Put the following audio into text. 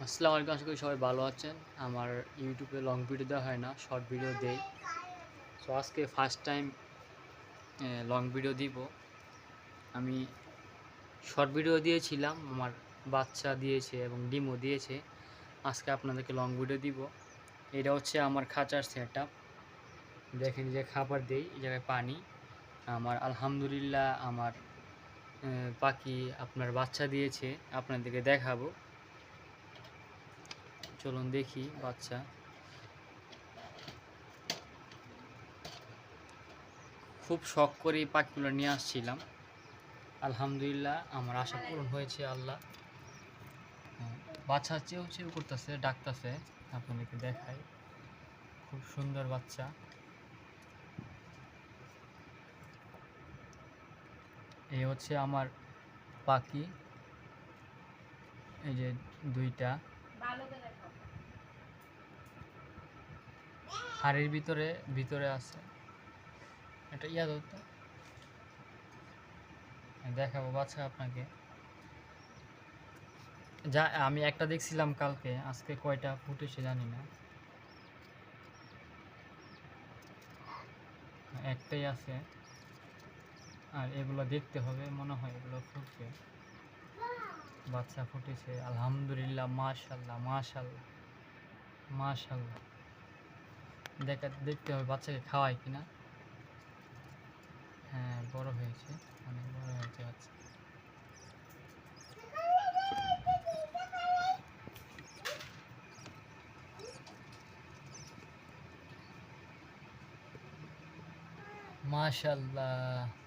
আসসালামু আলাইকুম, আশা করি সবাই ভালো আছেন। আমার ইউটিউবে লং ভিডিও দেওয়া হয় না, শর্ট ভিডিও দেই। সো আজকে ফার্স্ট টাইম লং ভিডিও দিব। আমি শর্ট ভিডিও দিয়েছিলাম, আমার বাচ্চা দিয়েছে এবং ডিমও দিয়েছে। আজকে আপনাদেরকে লং ভিডিও দিব। এটা হচ্ছে আমার খাঁচার সেট আপ। দেখেন যে খাবার দেই, এই জায়গায় পানি। আমার আলহামদুলিল্লাহ আমার পাখি আপনার বাচ্চা দিয়েছে, আপনাদেরকে দেখাবো। চলুন দেখি বাচ্চা। খুব শখ করে এই পাখিগুলো নিয়ে আসছিলাম। আলহামদুলিল্লাহ আমার আশা পূরণ হয়েছে। আল্লাহ বাচ্চা চেউ চেউ করতেছে, ডাকতেছে, আপনাদেরকে দেখাই। খুব সুন্দর বাচ্চা। এই হচ্ছে আমার পাখি, এই যে দুইটা হাড়ির ভিতরে ভিতরে আছে। এটা ইয়াদ হতো, দেখাবো বাচ্চা আপনাকে। যা আমি একটা দেখছিলাম কালকে, আজকে কয়টা ফুটেছে জানি না, একটাই আছে। আর এগুলো দেখতে হবে, মনে হয় এগুলো ফুটবে। বাচ্চা ফুটেছে আলহামদুলিল্লাহ, মাশাল্লাহ মাশাল্লাহ মাশাল্লাহ। দেখতে হবে বাচ্চাকে খাওয়ায় কিনা। হ্যাঁ, বড় হয়েছে, অনেক বড় হয়েছে বাচ্চা। মাশাল্লাহ।